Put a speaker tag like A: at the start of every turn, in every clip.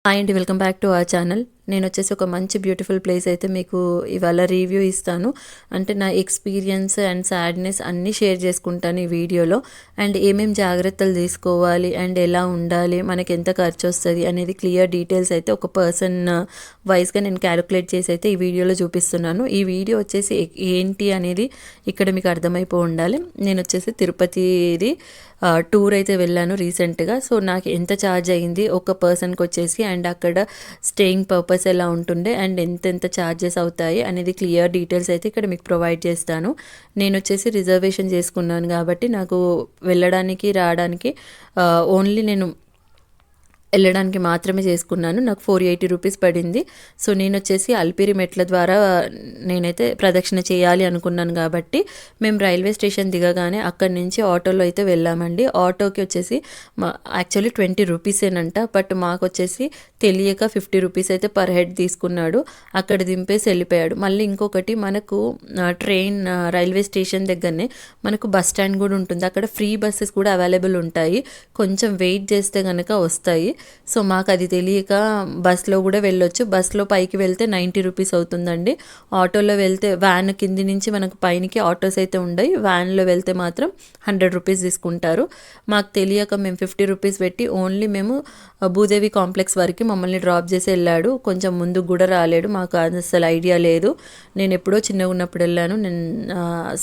A: Hi అండి, welcome back to our channel. నేను వచ్చేసి ఒక మంచి బ్యూటిఫుల్ ప్లేస్ అయితే మీకు ఇవాళ రివ్యూ ఇస్తాను. అంటే నా ఎక్స్పీరియన్స్ అండ్ సాడ్నెస్ అన్నీ షేర్ చేసుకుంటాను ఈ వీడియోలో. అండ్ ఏమేం జాగ్రత్తలు తీసుకోవాలి అండ్ ఎలా ఉండాలి, మనకి ఎంత ఖర్చు వస్తుంది అనేది క్లియర్ డీటెయిల్స్ అయితే ఒక పర్సన్ వైజ్గా నేను క్యాలిక్యులేట్ చేసి అయితే ఈ వీడియోలో చూపిస్తున్నాను. ఈ వీడియో వచ్చేసి ఏంటి అనేది ఇక్కడ మీకు అర్థమైపో ఉండాలి. నేను వచ్చేసి తిరుపతిది టూర్ అయితే వెళ్ళాను రీసెంట్గా. సో నాకు ఎంత ఛార్జ్ అయ్యింది ఒక పర్సన్కి వచ్చేసి, అండ్ అక్కడ స్టేయింగ్ పర్పస్ ఎలా ఉంటుండే అండ్ ఎంత ఛార్జెస్ అవుతాయి అనేది క్లియర్ డీటెయిల్స్ అయితే ఇక్కడ మీకు ప్రొవైడ్ చేస్తాను. నేను వచ్చేసి రిజర్వేషన్ చేసుకున్నాను కాబట్టి నాకు వెళ్ళడానికి రావడానికి ఓన్లీ నేను వెళ్ళడానికి మాత్రమే చేసుకున్నాను. నాకు 480 రూపీస్ పడింది. సో నేను వచ్చేసి అల్పిరి మెట్ల ద్వారా నేనైతే ప్రదక్షిణ చేయాలి అనుకున్నాను కాబట్టి మేము రైల్వే స్టేషన్ దిగగానే అక్కడి నుంచి ఆటోలో అయితే వెళ్ళామండి. ఆటోకి వచ్చేసి యాక్చువల్లీ 20 రూపీసేనంట, బట్ మాకు వచ్చేసి తెలియక 50 రూపీస్ అయితే పర్ హెడ్ తీసుకున్నాడు. అక్కడ దింపేసి వెళ్ళిపోయాడు. మళ్ళీ ఇంకొకటి మనకు ట్రైన్ రైల్వే స్టేషన్ దగ్గరనే మనకు బస్ స్టాండ్ కూడా ఉంటుంది. అక్కడ ఫ్రీ బస్సెస్ కూడా అవైలబుల్ ఉంటాయి. కొంచెం వెయిట్ చేస్తే కనుక వస్తాయి. సో మాకు అది తెలియక బస్లో కూడా వెళ్ళొచ్చు. బస్లో పైకి వెళ్తే 90 రూపీస్ అవుతుందండి. ఆటోలో వెళ్తే వ్యాన్ కింది నుంచి మనకు పైనకి ఆటోస్ అయితే ఉండయి. వ్యాన్లో వెళ్తే మాత్రం 100 రూపీస్ తీసుకుంటారు. మాకు తెలియక మేము 50 రూపీస్ పెట్టి ఓన్లీ మేము భూదేవి కాంప్లెక్స్ వరకు మమ్మల్ని డ్రాప్ చేసి వెళ్ళాడు. కొంచెం ముందుకు కూడా రాలేడు. మాకు అసలు ఐడియా లేదు. నేను ఎప్పుడో చిన్నగా ఉన్నప్పుడు వెళ్ళాను.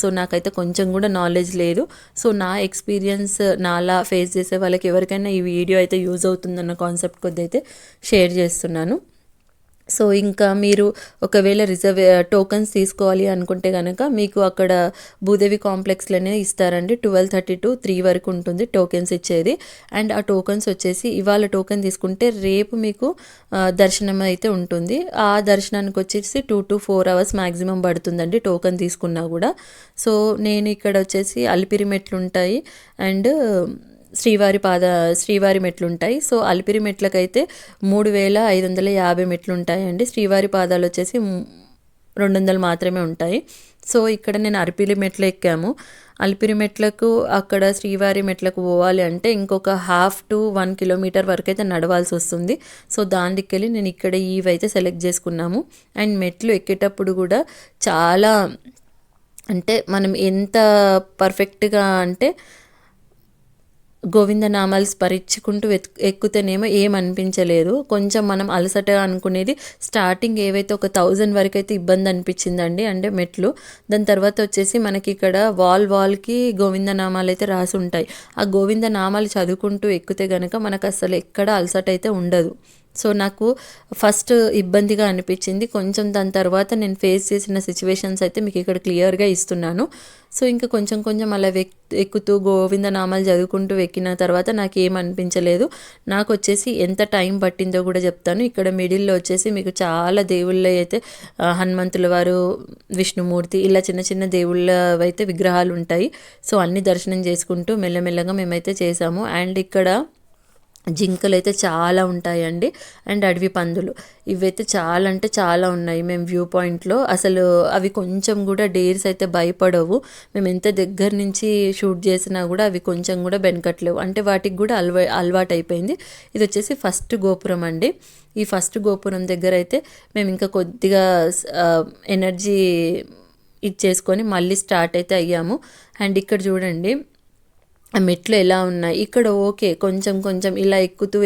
A: సో నాకైతే కొంచెం కూడా నాలెడ్జ్ లేదు. సో నా ఎక్స్పీరియన్స్ నాలా ఫేస్ చేసే వాళ్ళకి ఎవరికైనా ఈ వీడియో అయితే యూజ్ అవుతుందన్న కాన్సెప్ట్ కొద్ది అయితే షేర్ చేస్తున్నాను. సో ఇంకా మీరు ఒకవేళ టోకన్స్ తీసుకోవాలి అనుకుంటే కనుక మీకు అక్కడ భూదేవి కాంప్లెక్స్లోనే ఇస్తారండి. 12:30 to 3 వరకు ఉంటుంది టోకెన్స్ ఇచ్చేది. అండ్ ఆ టోకన్స్ వచ్చేసి ఇవాళ టోకెన్ తీసుకుంటే రేపు మీకు దర్శనం అయితే ఉంటుంది. ఆ దర్శనానికి వచ్చేసి 2 to 4 అవర్స్ మ్యాక్సిమం పడుతుందండి టోకెన్ తీసుకున్నా కూడా. సో నేను ఇక్కడ వచ్చేసి అలిపిరి మెట్లు ఉంటాయి అండ్ శ్రీవారి మెట్లు ఉంటాయి. సో అలిపిరి మెట్లకైతే 3550 మెట్లు ఉంటాయండి. శ్రీవారి పాదాలు వచ్చేసి 200 మాత్రమే ఉంటాయి. సో ఇక్కడ నేను అలిపిరి మెట్లు ఎక్కాము. అలిపిరి మెట్లకు అక్కడ శ్రీవారి మెట్లకు పోవాలి అంటే ఇంకొక 1/2 to 1 కిలోమీటర్ వరకు అయితే నడవాల్సి వస్తుంది. సో దానికి వెళ్ళి నేను ఇక్కడ ఇవైతే సెలెక్ట్ చేసుకున్నాము. అండ్ మెట్లు ఎక్కేటప్పుడు కూడా చాలా అంటే మనం ఎంత పర్ఫెక్ట్గా అంటే గోవిందనామాలు స్మరించుకుంటూ ఎక్కుతేనేమో ఏమనిపించలేదు. కొంచెం మనం అలసట అనుకునేది స్టార్టింగ్ ఏవైతే ఒక 1000 వరకు అయితే ఇబ్బంది అనిపించిందండి, అంటే మెట్లు. దాని తర్వాత వచ్చేసి మనకి ఇక్కడ వాల్కి గోవిందనామాలు అయితే రాసి ఉంటాయి. ఆ గోవిందనామాలు చదువుకుంటూ ఎక్కితే కనుక మనకు అసలు ఎక్కడ అలసట అయితే ఉండదు. సో నాకు ఫస్ట్ ఇబ్బందిగా అనిపించింది కొంచెం. దాని తర్వాత నేను ఫేస్ చేసిన సిచ్యువేషన్స్ అయితే మీకు ఇక్కడ క్లియర్గా ఇస్తున్నాను. సో ఇంకా కొంచెం అలా ఎక్కుతూ గోవిందనామాలు చదువుకుంటూ ఎక్కిన తర్వాత నాకు ఏమనిపించలేదు. నాకు వచ్చేసి ఎంత టైం పట్టిందో కూడా చెప్తాను. ఇక్కడ మిడిల్లో వచ్చేసి మీకు చాలా దేవుళ్ళు అయితే హనుమంతుల వారు, విష్ణుమూర్తి ఇలా చిన్న దేవుళ్ళ అయితే విగ్రహాలు ఉంటాయి. సో అన్ని దర్శనం చేసుకుంటూ మెల్లమెల్లగా మేమైతే చేసాము. అండ్ ఇక్కడ జింకలు అయితే చాలా ఉంటాయండి అండ్ అడవి పందులు ఇవైతే చాలా అంటే చాలా ఉన్నాయి. మేము వ్యూ పాయింట్లో అసలు అవి కొంచెం కూడా డేర్స్ అయితే భయపడవు. మేము ఎంత దగ్గర నుంచి షూట్ చేసినా కూడా అవి కొంచెం కూడా బెనకట్లేవు, అంటే వాటికి కూడా అలవాటు అయిపోయింది. ఇది వచ్చేసి ఫస్ట్ గోపురం అండి. ఈ ఫస్ట్ గోపురం దగ్గర అయితే మేము ఇంకా కొద్దిగా ఎనర్జీ ఇచ్చేసుకొని మళ్ళీ స్టార్ట్ అయితే అయ్యాము. అండ్ ఇక్కడ చూడండి ఆ మెట్లు ఎలా ఉన్నాయి. ఇక్కడ ఓకే కొంచెం ఇలా ఎక్కుతూ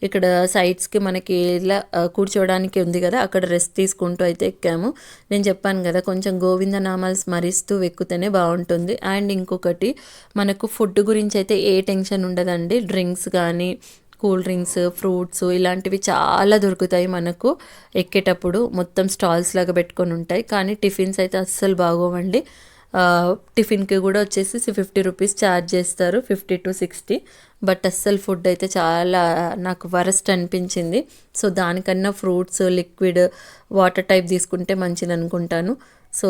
A: ఇక్కడ సైడ్స్కి మనకి ఇలా కూర్చోవడానికి ఉంది కదా, అక్కడ రెస్ట్ తీసుకుంటూ అయితే ఎక్కాము. నేను చెప్పాను కదా కొంచెం గోవిందనామాలు స్మరిస్తూ ఎక్కుతేనే బాగుంటుంది. అండ్ ఇంకొకటి మనకు ఫుడ్ గురించి అయితే ఏ టెన్షన్ ఉండదండి. డ్రింక్స్ కానీ కూల్ డ్రింక్స్, ఫ్రూట్స్ ఇలాంటివి చాలా దొరుకుతాయి మనకు ఎక్కేటప్పుడు. మొత్తం స్టాల్స్ లాగా పెట్టుకొని ఉంటాయి. కానీ టిఫిన్స్ అయితే అస్సలు బాగోవండి. టిఫిన్కి కూడా వచ్చేసి 50 రూపీస్ ఛార్జ్ చేస్తారు, 50 to 60. బట్ అస్సలు ఫుడ్ అయితే చాలా నాకు వరస్ట్ అనిపించింది. సో దానికన్నా ఫ్రూట్స్, లిక్విడ్ వాటర్ టైప్ తీసుకుంటే మంచిది అనుకుంటాను. సో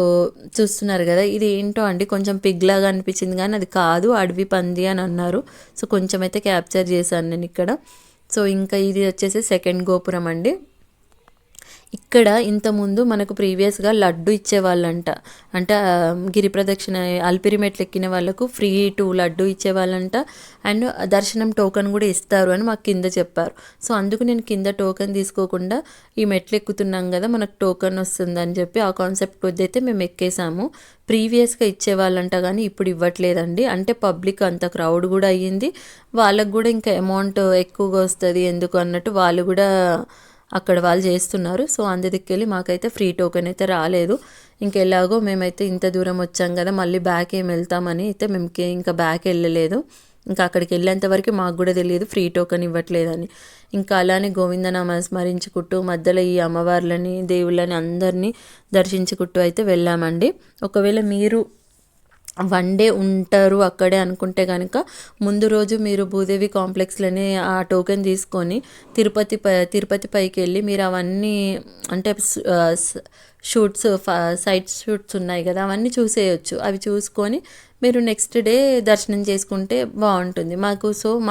A: చూస్తున్నారు కదా, ఇది ఏంటో అండి కొంచెం పిగ్లాగా అనిపించింది కానీ అది కాదు, అడవి పంది అని అన్నారు. సో కొంచెం అయితే క్యాప్చర్ చేశాను నేను ఇక్కడ. సో ఇంకా ఇది వచ్చేసి సెకండ్ గోపురం అండి. ఇక్కడ ఇంతకుముందు మనకు ప్రీవియస్‌గా లడ్డు ఇచ్చేవాళ్ళంట. అంటే గిరి ప్రదక్షిణ అలిపిరి మెట్లు ఎక్కిన వాళ్ళకు ఫ్రీ 2 లడ్డు ఇచ్చేవాళ్ళంట. అండ్ దర్శనం టోకెన్ కూడా ఇస్తారు అని మాకు కింద చెప్పారు. సో అందుకు నేను కింద టోకెన్ తీసుకోకుండా ఈ మెట్లు ఎక్కుతున్నాం కదా, మనకు టోకెన్ వస్తుందని చెప్పి ఆ కాన్సెప్ట్ కొద్దైతే మేము ఎక్కేసాము. ప్రీవియస్‌గా ఇచ్చేవాళ్ళంట కానీ ఇప్పుడు ఇవ్వట్లేదండి. అంటే పబ్లిక్ అంత క్రౌడ్ కూడా అయ్యింది. వాళ్ళకు కూడా ఇంకా అమౌంట్ ఎక్కువగా వస్తుంది ఎందుకు అన్నట్టు వాళ్ళు కూడా అక్కడ వాళ్ళు చేస్తున్నారు. సో అందుదికెళ్ళి మాకైతే ఫ్రీ టోకెన్ అయితే రాలేదు. ఇంకెలాగో మేమైతే ఇంత దూరం వచ్చాం కదా, మళ్ళీ బ్యాక్ ఏం వెళ్తామని అయితే మేము ఇంకా బ్యాక్ వెళ్ళలేదు. ఇంకా అక్కడికి వెళ్ళేంత వరకు మాకు కూడా తెలియదు ఫ్రీ టోకెన్ ఇవ్వట్లేదని. ఇంకా అలానే గోవిందనామ స్మరించుకుంటూ మధ్యలో ఈ అమ్మవార్లని దేవుళ్ళని అందరినీ దర్శించుకుంటూ అయితే వెళ్ళామండి. ఒకవేళ మీరు 1 డే ఉంటారు అక్కడే అనుకుంటే కనుక ముందు రోజు మీరు భూదేవి కాంప్లెక్స్లోనే ఆ టోకెన్ తీసుకొని తిరుపతి పైకి వెళ్ళి మీరు అవన్నీ అంటే షూట్స్ సైట్ షూట్స్ ఉన్నాయి కదా, అవన్నీ చూసేయచ్చు. అవి చూసుకొని మీరు నెక్స్ట్ డే దర్శనం చేసుకుంటే బాగుంటుంది.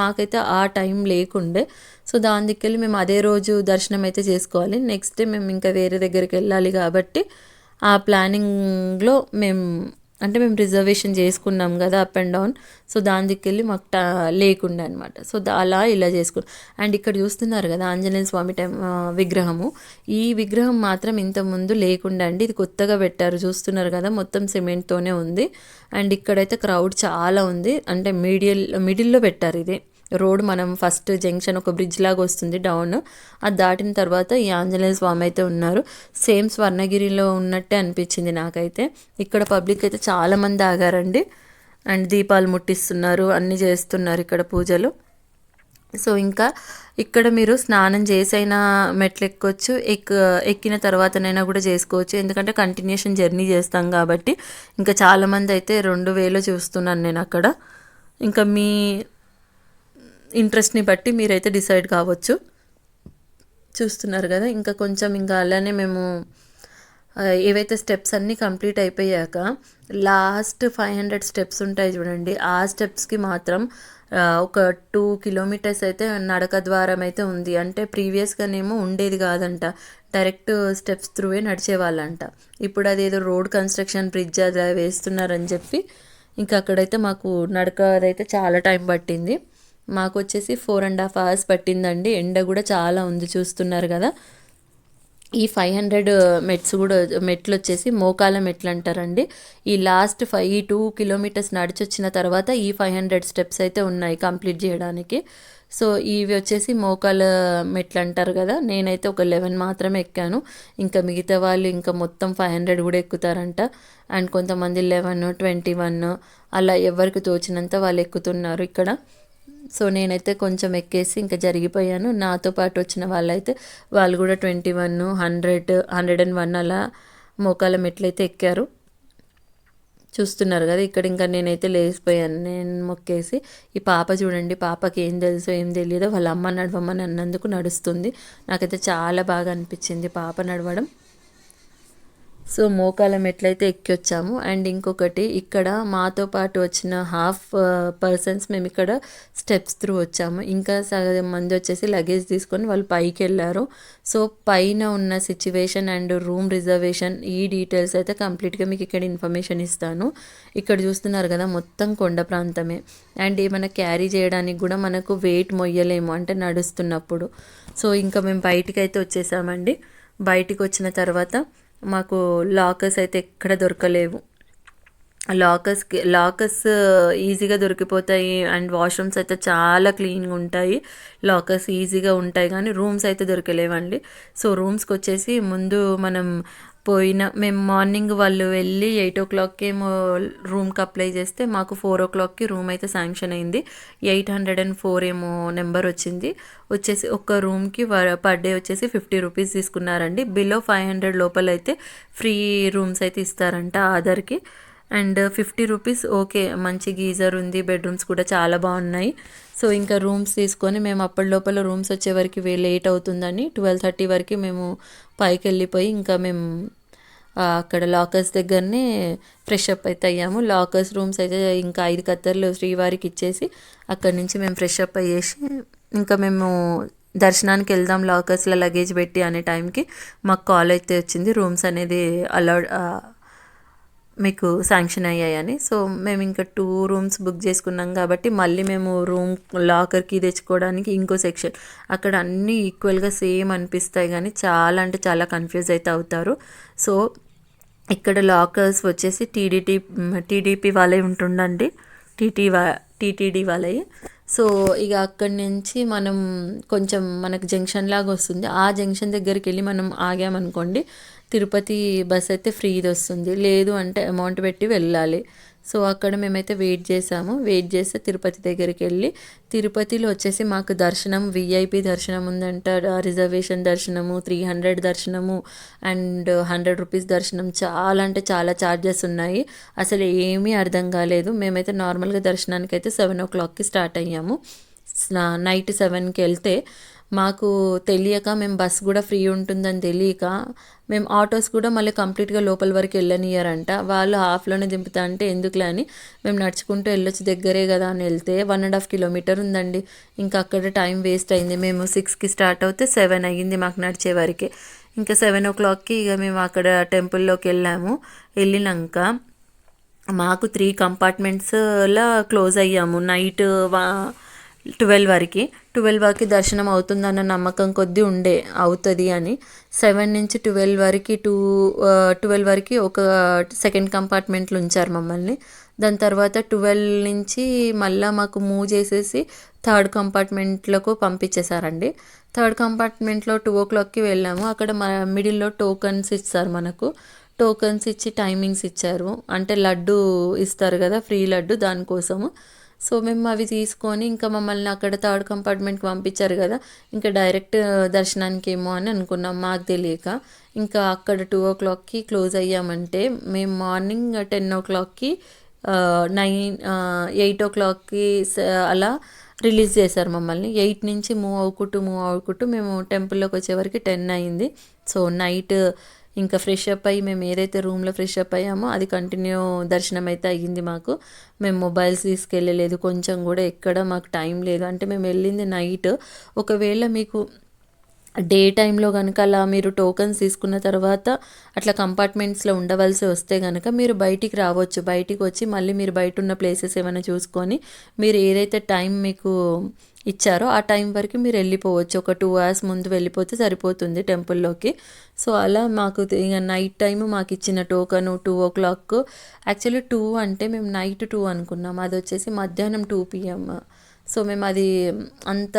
A: మాకైతే ఆ టైం లేకుండే. సో దాని దిక్కెళ్ళి మేము అదే రోజు దర్శనం అయితే చేసుకోవాలి. నెక్స్ట్ డే మేము ఇంకా వేరే దగ్గరికి వెళ్ళాలి కాబట్టి ఆ ప్లానింగ్లో మేము రిజర్వేషన్ చేసుకున్నాం కదా అప్ అండ్ డౌన్. సో దాని దిక్కెళ్ళి మాకు లేకుండే అనమాట. సో అలా ఇలా చేసుకున్నాం. అండ్ ఇక్కడ చూస్తున్నారు కదా ఆంజనేయ స్వామి విగ్రహము. ఈ విగ్రహం మాత్రం ఇంతకుముందు లేకుండా అండి, ఇది కొత్తగా పెట్టారు. చూస్తున్నారు కదా మొత్తం సిమెంట్తోనే ఉంది. అండ్ ఇక్కడైతే క్రౌడ్ చాలా ఉంది. అంటే మిడిల్లో పెట్టారు ఇది. రోడ్ మనం ఫస్ట్ జంక్షన్ ఒక బ్రిడ్జ్ లాగా వస్తుంది డౌన్, అది దాటిన తర్వాత ఈ ఆంజనేయ స్వామి అయితే ఉన్నారు. సేమ్ స్వర్ణగిరిలో ఉన్నట్టే అనిపించింది నాకైతే. ఇక్కడ పబ్లిక్ అయితే చాలామంది ఆగారండి. అండ్ దీపాలు ముట్టిస్తున్నారు, అన్నీ చేస్తున్నారు ఇక్కడ పూజలు. సో ఇంకా ఇక్కడ మీరు స్నానం చేసైనా మెట్లు ఎక్కొచ్చు, ఎక్కిన తర్వాతనైనా కూడా చేసుకోవచ్చు. ఎందుకంటే కంటిన్యూషన్ జర్నీ చేస్తాం కాబట్టి. ఇంకా చాలామంది అయితే 2000 చూస్తున్నాను నేను అక్కడ. ఇంకా మీ ఇంట్రెస్ట్ని బట్టి మీరైతే డిసైడ్ కావచ్చు. చూస్తున్నారు కదా ఇంకా కొంచెం ఇంకా అలానే మేము ఏవైతే స్టెప్స్ అన్నీ కంప్లీట్ అయిపోయాక లాస్ట్ 500 స్టెప్స్ ఉంటాయి చూడండి, ఆ స్టెప్స్కి మాత్రం ఒక 2 కిలోమీటర్స్ అయితే నడక ద్వారం అయితే ఉంది. అంటే ప్రీవియస్గానేమో ఉండేది కాదంట, డైరెక్ట్ స్టెప్స్ త్రూవే నడిచేవాళ్ళంట. ఇప్పుడు అదేదో రోడ్ కన్స్ట్రక్షన్ బ్రిడ్జ్ అది వేస్తున్నారని చెప్పి ఇంకా అక్కడైతే మాకు నడక అదైతే చాలా టైం పట్టింది. మాకు వచ్చేసి 4.5 hours పట్టిందండి. ఎండ కూడా చాలా ఉంది చూస్తున్నారు కదా. ఈ 500 మెట్లు వచ్చేసి మోకాల మెట్లు అంటారండి. ఈ లాస్ట్ 2 కిలోమీటర్స్ నడిచొచ్చిన తర్వాత ఈ 500 స్టెప్స్ అయితే ఉన్నాయి కంప్లీట్ చేయడానికి. సో ఇవి వచ్చేసి మోకాల మెట్లు అంటారు కదా. నేనైతే ఒక 11 మాత్రమే ఎక్కాను. ఇంకా మిగతా వాళ్ళు ఇంకా మొత్తం 500 కూడా ఎక్కుతారంట. అండ్ కొంతమంది 11, 21 అలా ఎవరికి తోచినంత వాళ్ళు ఎక్కుతున్నారు ఇక్కడ. సో నేనైతే కొంచెం ఎక్కేసి ఇంకా జరిగిపోయాను. నాతో పాటు వచ్చిన వాళ్ళు కూడా 21, 100, 101 అలా మోకాల మెట్లయితే ఎక్కారు. చూస్తున్నారు కదా ఇక్కడ ఇంకా నేనైతే లేచిపోయాను. నేను మొక్కేసి ఈ పాప చూడండి, పాపకి ఏం తెలుసో ఏం తెలియదో వాళ్ళ అమ్మ నడవమని అన్నందుకు నడుస్తుంది. నాకైతే చాలా బాగా అనిపించింది పాప నడవడం. సో మోకాల మెట్లయితే ఎక్కి వచ్చాము. అండ్ ఇంకొకటి ఇక్కడ మాతో పాటు వచ్చిన పర్సన్స్ మేము ఇక్కడ స్టెప్స్ త్రూ వచ్చాము. ఇంకా సగం మంది వచ్చేసి లగేజ్ తీసుకొని వాళ్ళు పైకి వెళ్ళారు. సో పైన ఉన్న సిచ్యువేషన్ అండ్ రూమ్ రిజర్వేషన్ ఈ డీటెయిల్స్ అయితే కంప్లీట్గా మీకు ఇక్కడ ఇన్ఫర్మేషన్ ఇస్తాను. ఇక్కడ చూస్తున్నారు కదా మొత్తం కొండ ప్రాంతమే. అండ్ ఏమైనా క్యారీ చేయడానికి కూడా మనకు వెయిట్ మొయ్యలేము అంటే నడుస్తున్నప్పుడు. సో ఇంకా మేము బయటికి అయితే వచ్చేసామండి. బయటికి వచ్చిన తర్వాత మాకు లాకర్స్ అయితే ఎక్కడ దొరకలేవు. లాకర్స్ ఈజీగా దొరికిపోతాయి. అండ్ వాష్రూమ్స్ అయితే చాలా క్లీన్గా ఉంటాయి. లాకర్స్ ఈజీగా ఉంటాయి కానీ రూమ్స్ అయితే దొరకలేవండి. సో రూమ్స్కి వచ్చేసి ముందు మేము మార్నింగ్ వాళ్ళు వెళ్ళి 8 o'clock ఏమో రూమ్కి అప్లై చేస్తే మాకు 4 o'clockకి రూమ్ అయితే శాంక్షన్ అయింది. 804 ఏమో నెంబర్ వచ్చేసి ఒక్క రూమ్కి పర్ డే వచ్చేసి 50 rupees తీసుకున్నారండి. బిలో 500 లోపల అయితే ఫ్రీ రూమ్స్ అయితే ఇస్తారంట ఆధార్కి. అండ్ 50 rupees ఓకే, మంచి గీజర్ ఉంది, బెడ్రూమ్స్ కూడా చాలా బాగున్నాయి. సో ఇంకా రూమ్స్ తీసుకొని మేము అప్పటి లోపల రూమ్స్ వచ్చే వరకు లేట్ అవుతుందని 12:30 వరకు మేము పైకి వెళ్ళిపోయి ఇంకా మేము అక్కడ లాకర్స్ దగ్గరనే ఫ్రెష్ అప్ అయితే అయ్యాము. లాకర్స్ రూమ్స్ అయితే ఇంకా 5 కత్తర్లు శ్రీవారికి ఇచ్చేసి అక్కడి నుంచి మేము ఫ్రెష్ అప్ అయ్యేసి ఇంకా మేము దర్శనానికి వెళ్దాం లాకర్స్లో లగేజ్ పెట్టి అనే టైంకి మాకు కాల్ అయితే వచ్చింది, రూమ్స్ అనేది అలౌడ్ మీకు శాంక్షన్ అయ్యాయని. సో మేము ఇంకా 2 రూమ్స్ బుక్ చేసుకున్నాం కాబట్టి మళ్ళీ మేము రూమ్ లాకర్కి తెచ్చుకోవడానికి ఇంకో సెక్షన్, అక్కడ అన్నీ ఈక్వల్గా సేమ్ అనిపిస్తాయి కానీ చాలా అంటే చాలా కన్ఫ్యూజ్ అయితే అవుతారు. సో ఇక్కడ లాకర్స్ వచ్చేసి టీడీపీ వాళ్ళే ఉంటుండండి, టీటీడీ వాళ్ళే. సో ఇక అక్కడి నుంచి మనం కొంచెం మనకు జంక్షన్ లాగా వస్తుంది, ఆ జంక్షన్ దగ్గరికి వెళ్ళి మనం ఆగామనుకోండి తిరుపతి బస్ అయితే ఫ్రీది వస్తుంది, లేదు అంటే అమౌంట్ పెట్టి వెళ్ళాలి. సో అక్కడ మేమైతే వెయిట్ చేసాము, వెయిట్ చేస్తే తిరుపతి దగ్గరికి వెళ్ళి, తిరుపతిలో వచ్చేసి మాకు దర్శనం విఐపి దర్శనం ఉందంట, రిజర్వేషన్ దర్శనము 300 దర్శనము అండ్ 100 రూపీస్ దర్శనం, చాలా అంటే చాలా ఛార్జెస్ ఉన్నాయి. అసలు ఏమీ అర్థం కాలేదు. మేమైతే నార్మల్గా దర్శనానికి అయితే 7 o'clockకి స్టార్ట్ అయ్యాము. నైట్ 7కి వెళ్తే మాకు తెలియక, మేము బస్ కూడా ఫ్రీ ఉంటుందని తెలియక మేము ఆటోస్ కూడా మళ్ళీ కంప్లీట్గా లోపల వరకు వెళ్ళనియరంట, వాళ్ళు హాఫ్లోనే దింపుతా అంటే ఎందుకులే అని మేము నడుచుకుంటూ వెళ్ళొచ్చు, దగ్గరే కదా అని వెళ్తే 1.5 కిలోమీటర్ ఉందండి. ఇంకా అక్కడ టైం వేస్ట్ అయింది. మేము 6కి స్టార్ట్ అవుతే 7 అయ్యింది మాకు నడిచే వరకే. ఇంకా 7 o'clockకి ఇక మేము అక్కడ టెంపుల్లోకి వెళ్ళాము. వెళ్ళినాక మాకు 3 కంపార్ట్మెంట్స్లో క్లోజ్ అయ్యాము నైట్ 12 వరకు. 12 వరకు దర్శనం అవుతుందన్న నమ్మకం కొద్దీ ఉండే అవుతుంది అని. 7 నుంచి 12 వరకు 12 వరకు ఒక సెకండ్ కంపార్ట్మెంట్లో ఉంచారు మమ్మల్ని. దాని తర్వాత 12 నుంచి మళ్ళీ మాకు మూవ్ చేసేసి థర్డ్ కంపార్ట్మెంట్లకు పంపించేశారండి. థర్డ్ కంపార్ట్మెంట్లో 2 o'clockకి వెళ్ళాము. అక్కడ మిడిల్లో టోకన్స్ ఇస్తారు మనకు, టోకన్స్ ఇచ్చి టైమింగ్స్ ఇచ్చారు, అంటే లడ్డు ఇస్తారు కదా ఫ్రీ లడ్డు, దానికోసము. సో మేము అవి తీసుకొని ఇంకా మమ్మల్ని అక్కడ థర్డ్ కంపార్ట్మెంట్కి పంపించారు కదా, ఇంకా డైరెక్ట్ దర్శనానికి ఏమో అని అనుకున్నాం మాకు తెలియక. ఇంకా అక్కడ 2 o'clockకి క్లోజ్ అయ్యామంటే మేము మార్నింగ్ 10 o'clockకి 8 o'clockకి అలా రిలీజ్ చేశారు మమ్మల్ని. 8 నుంచి మూవ్ అవుకుంటూ మేము టెంపుల్లోకి వచ్చేవరకు 10 అయింది. సో నైట్ ఇంకా ఫ్రెష్ అప్ అయ్యి మేము ఏదైతే రూమ్లో ఫ్రెష్ అప్ అయ్యామో అది కంటిన్యూ దర్శనం అయితే అయ్యింది మాకు. మేము మొబైల్స్ తీసుకెళ్ళలేదు కొంచెం కూడా, ఎక్కడ మాకు టైం లేదు. అంటే మేము వెళ్ళింది నైట్. ఒకవేళ మీకు డే టైంలో కనుక అలా మీరు టోకన్స్ తీసుకున్న తర్వాత అట్లా కంపార్ట్మెంట్స్లో ఉండవలసి వస్తే కనుక మీరు బయటికి రావచ్చు, బయటికి వచ్చి మళ్ళీ మీరు బయట ఉన్న ప్లేసెస్ ఏమైనా చూసుకొని మీరు ఏదైతే టైం మీకు ఇచ్చారో ఆ టైం వరకు మీరు వెళ్ళిపోవచ్చు. ఒక 2 hours ముందు వెళ్ళిపోతే సరిపోతుంది టెంపుల్లోకి. సో అలా మాకు ఇక నైట్ టైం మాకు ఇచ్చిన టోకను 2 o'clock. యాక్చువల్లీ 2 అంటే మేము నైట్ 2 అనుకున్నాం, అది వచ్చేసి మధ్యాహ్నం 2 PM. సో మేము అది అంత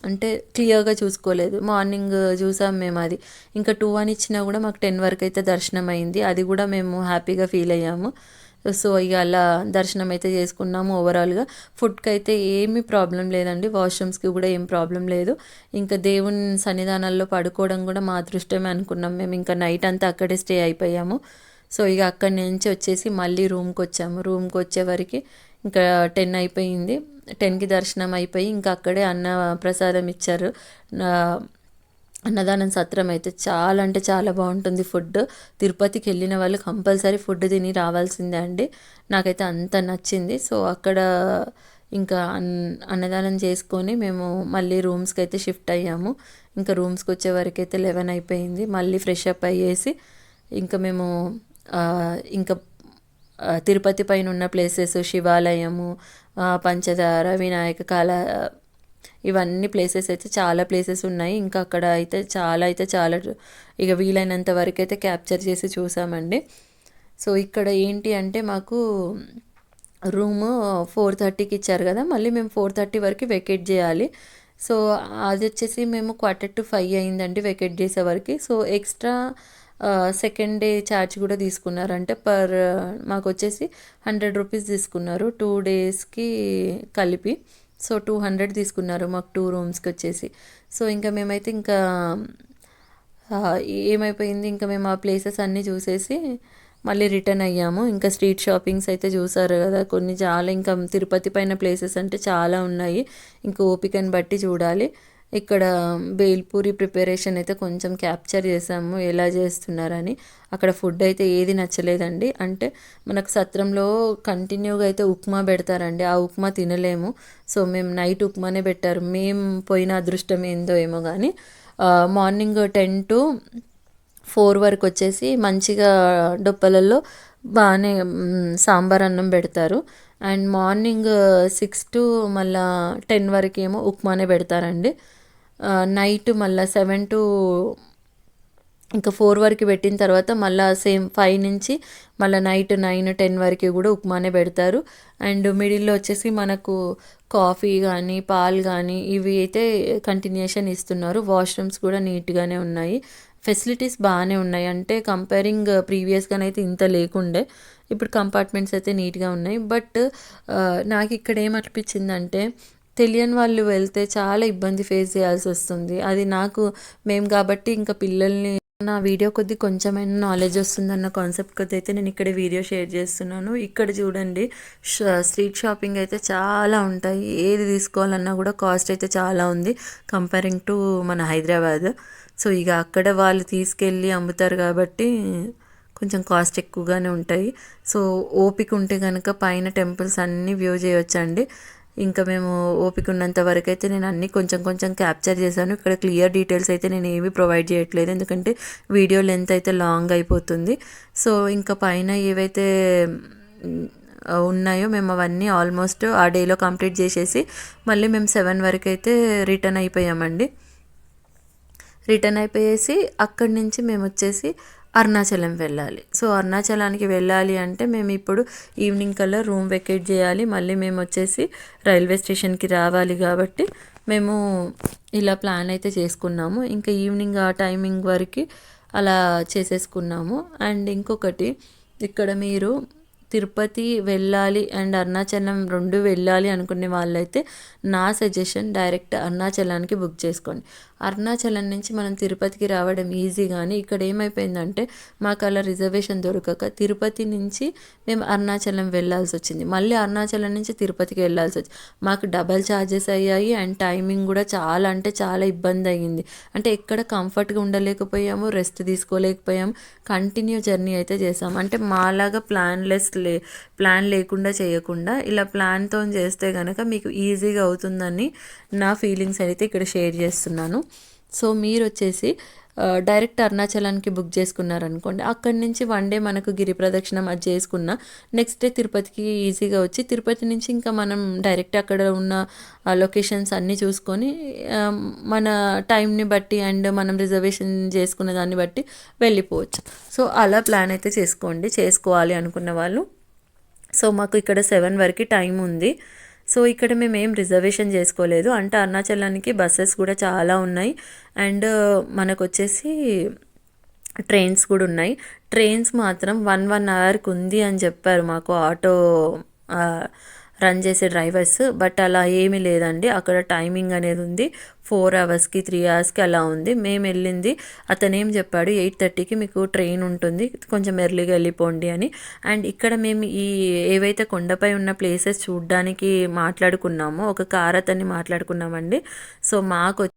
A: అంటే క్లియర్గా చూసుకోలేదు, మార్నింగ్ చూసాం మేము అది. ఇంకా 2 అని ఇచ్చినా కూడా మాకు 10 వరకు అయితే దర్శనం అయింది, అది కూడా మేము హ్యాపీగా ఫీల్ అయ్యాము. సో ఇక అలా దర్శనం అయితే చేసుకున్నాము. ఓవరాల్గా ఫుడ్కి అయితే ఏమీ ప్రాబ్లం లేదండి, వాష్రూమ్స్కి కూడా ఏం ప్రాబ్లం లేదు. ఇంకా దేవుని సన్నిధానాల్లో పడుకోవడం కూడా మా అదృష్టమే అనుకున్నాం మేము. ఇంకా నైట్ అంతా అక్కడే స్టే అయిపోయాము. సో ఇక అక్కడి నుంచి వచ్చేసి మళ్ళీ రూమ్కి వచ్చాము. రూమ్కి వచ్చేవరకు ఇంకా 10 అయిపోయింది. 10కి దర్శనం అయిపోయి ఇంకా అక్కడే అన్న ప్రసాదం ఇచ్చారు. అన్నదానం సత్రం అయితే చాలా అంటే చాలా బాగుంటుంది ఫుడ్. తిరుపతికి వెళ్ళిన వాళ్ళు కంపల్సరీ ఫుడ్ తిని రావాల్సిందే అండి, నాకైతే అంత నచ్చింది. సో అక్కడ ఇంకా అన్నదానం చేసుకొని మేము మళ్ళీ రూమ్స్కి అయితే షిఫ్ట్ అయ్యాము. ఇంకా రూమ్స్కి వచ్చే వరకు అయితే 11 అయిపోయింది. మళ్ళీ ఫ్రెష్ అప్ అయ్యేసి ఇంకా మేము ఇంకా తిరుపతి పైన ఉన్న ప్లేసెస్, శివాలయము, పంచదార, వినాయక కాల, ఇవన్నీ ప్లేసెస్ అయితే చాలా ప్లేసెస్ ఉన్నాయి. ఇంకా అక్కడ అయితే చాలా ఇక వీలైనంత వరకు అయితే క్యాప్చర్ చేసి చూసామండి. సో ఇక్కడ ఏంటి అంటే మాకు రూము 4:30కి ఇచ్చారు కదా, మళ్ళీ మేము 4:30 వరకు వెకేట్ చేయాలి. సో అది వచ్చేసి మేము 4:45 అయిందండి వెకేట్ చేసేవరకు. So extra second day charge కూడా తీసుకున్నారు, అంటే మాకు వచ్చేసి 100 రూపీస్ తీసుకున్నారు 2 daysకి కలిపి. సో 200 తీసుకున్నారు మాకు 2 రూమ్స్కి వచ్చేసి. సో ఇంకా మేమైతే ఇంకా ఏమైపోయింది, ఇంకా మేము ఆ ప్లేసెస్ అన్నీ చూసేసి మళ్ళీ రిటర్న్ అయ్యాము. ఇంకా స్ట్రీట్ షాపింగ్స్ అయితే చూసారు కదా కొన్ని, చాలా ఇంకా తిరుపతి పైన ప్లేసెస్ అంటే చాలా ఉన్నాయి, ఇంకా ఓపికని బట్టి చూడాలి. ఇక్కడ బేల్పూరి ప్రిపరేషన్ అయితే కొంచెం క్యాప్చర్ చేసాము, ఎలా చేస్తున్నారని. అక్కడ ఫుడ్ అయితే ఏది నచ్చలేదండి. అంటే మనకు సత్రంలో కంటిన్యూగా అయితే ఉప్మా పెడతారండి, ఆ ఉప్మా తినలేము. సో మేము నైట్ ఉప్మానే పెట్టారు. మేము పోయిన అదృష్టం ఏందో ఏమో కానీ మార్నింగ్ 10 to 4 వరకు వచ్చేసి మంచిగా డొప్పలలో బాగానే సాంబార్ అన్నం పెడతారు. అండ్ మార్నింగ్ 6 to మళ్ళా 10 వరకు ఏమో ఉప్మానే పెడతారండి. నైట్ మళ్ళీ 7 to ఇంకా 4 వరకు పెట్టిన తర్వాత మళ్ళీ సేమ్ 5 నుంచి మళ్ళీ నైట్ 9-10 వరకు కూడా ఉప్మానే పెడతారు. అండ్ మిడిల్లో వచ్చేసి మనకు కాఫీ కానీ పాలు కానీ ఇవి అయితే కంటిన్యూషన్ ఇస్తున్నారు. వాష్రూమ్స్ కూడా నీట్గానే ఉన్నాయి, ఫెసిలిటీస్ బాగానే ఉన్నాయి. అంటే కంపేరింగ్ ప్రీవియస్గానైతే ఇంత లేకుండే, ఇప్పుడు కంపార్ట్మెంట్స్ అయితే నీట్గా ఉన్నాయి. బట్ నాకు ఇక్కడ ఏమనిపించిందంటే తెలియని వాళ్ళు వెళ్తే చాలా ఇబ్బంది ఫేస్ చేయాల్సి వస్తుంది. అది నాకు మేము కాబట్టి ఇంకా పిల్లల్ని నా వీడియో కొద్ది కొంచెమైనా నాలెడ్జ్ వస్తుందన్న కాన్సెప్ట్ కొద్ది అయితే నేను ఇక్కడ వీడియో షేర్ చేస్తున్నాను. ఇక్కడ చూడండి స్ట్రీట్ షాపింగ్ అయితే చాలా ఉంటాయి, ఏది తీసుకోవాలన్నా కూడా కాస్ట్ అయితే చాలా ఉంది కంపేరింగ్ టు మన హైదరాబాద్. సో ఇక అక్కడ వాళ్ళు తీసుకెళ్ళి అమ్ముతారు కాబట్టి కొంచెం కాస్ట్ ఎక్కువగానే ఉంటాయి. సో ఓపిక ఉంటే కనుక పైన టెంపుల్స్ అన్నీ వ్యూ చేయొచ్చండి. ఇంకా మేము ఓపిక ఉన్నంత వరకు అయితే నేను అన్నీ కొంచెం కొంచెం క్యాప్చర్ చేశాను. ఇక్కడ క్లియర్ డీటెయిల్స్ అయితే నేను ఏమీ ప్రొవైడ్ చేయట్లేదు, ఎందుకంటే వీడియో లెంత్ అయితే లాంగ్ అయిపోతుంది. సో ఇంకా పైన ఏవైతే ఉన్నాయో మేము అవన్నీ ఆల్మోస్ట్ ఆ డేలో కంప్లీట్ చేసేసి మళ్ళీ మేము 7 వరకు అయితే రిటర్న్ అయిపోయామండి. రిటర్న్ అయిపోయేసి అక్కడి నుంచి మేము వచ్చేసి అరుణాచలం వెళ్ళాలి. సో అరుణాచలానికి వెళ్ళాలి అంటే మేము ఇప్పుడు ఈవినింగ్ కల్లా రూమ్ వెకేట్ చేయాలి, మళ్ళీ మేము వచ్చేసి రైల్వే స్టేషన్కి రావాలి. కాబట్టి మేము ఇలా ప్లాన్ అయితే చేసుకున్నాము. ఇంకా ఈవినింగ్ ఆ టైమింగ్ వరకు అలా చేసేసుకున్నాము. అండ్ ఇంకొకటి, ఇక్కడ మీరు తిరుపతి వెళ్ళాలి అండ్ అరుణాచలం 2 వెళ్ళాలి అనుకునే వాళ్ళైతే నా సజెషన్ డైరెక్ట్ అరుణాచలానికి బుక్ చేసుకోండి. అరుణాచలం నుంచి మనం తిరుపతికి రావడం ఈజీ, కానీ ఇక్కడ ఏమైపోయిందంటే మాకు అలా రిజర్వేషన్ దొరకక తిరుపతి నుంచి మేము అరుణాచలం వెళ్ళాల్సి వచ్చింది, మళ్ళీ అరుణాచలం నుంచి తిరుపతికి వెళ్ళాల్సి వచ్చింది. మాకు డబల్ ఛార్జెస్ అయ్యాయి అండ్ టైమింగ్ కూడా చాలా అంటే చాలా ఇబ్బంది అయ్యింది. అంటే ఎక్కడ కంఫర్ట్గా ఉండలేకపోయాము, రెస్ట్ తీసుకోలేకపోయాము, కంటిన్యూ జర్నీ అయితే చేసాము. అంటే మాలాగా ప్లాన్ లేకుండా చేయకుండా ఇలా ప్లాన్తో చేస్తే కనుక మీకు ఈజీగా అవుతుందని నా ఫీలింగ్స్ అయితే ఇక్కడ షేర్ చేస్తున్నాను. సో మీరు వచ్చేసి డైరెక్ట్ అరుణాచలానికి బుక్ చేసుకున్నారనుకోండి, అక్కడి నుంచి 1 డే మనకు గిరి ప్రదక్షిణం అది చేసుకున్న నెక్స్ట్ డే తిరుపతికి ఈజీగా వచ్చి తిరుపతి నుంచి ఇంకా మనం డైరెక్ట్ అక్కడ ఉన్న లొకేషన్స్ అన్నీ చూసుకొని మన టైంని బట్టి అండ్ మనం రిజర్వేషన్ చేసుకున్న దాన్ని బట్టి వెళ్ళిపోవచ్చు. సో అలా ప్లాన్ అయితే చేసుకోవాలి అనుకున్న వాళ్ళు. సో మాకు ఇక్కడ 7 వరకు టైం ఉంది. సో ఇక్కడ మేము ఏం రిజర్వేషన్ చేసుకోలేదు, అంటే అరుణాచలానికి బస్సెస్ కూడా చాలా ఉన్నాయి అండ్ మనకు వచ్చేసి ట్రైన్స్ కూడా ఉన్నాయి. ట్రైన్స్ మాత్రం 1 అవర్కి ఉంది అని చెప్పారు మాకు ఆటో రన్ చేసే డ్రైవర్స్. బట్ అలా ఏమీ లేదండి, అక్కడ టైమింగ్ అనేది ఉంది, 4 అవర్స్కి 3 అవర్స్కి అలా ఉంది. మేము వెళ్ళింది అతను ఏం చెప్పాడు, 8:30కి మీకు ట్రైన్ ఉంటుంది, కొంచెం ఎర్లీగా వెళ్ళిపోండి అని. అండ్ ఇక్కడ మేము ఈ ఏవైతే కొండపై ఉన్న ప్లేసెస్ చూడడానికి మాట్లాడుకున్నామో ఒక కార్ అతన్ని మాట్లాడుకున్నామండి. సో మాకు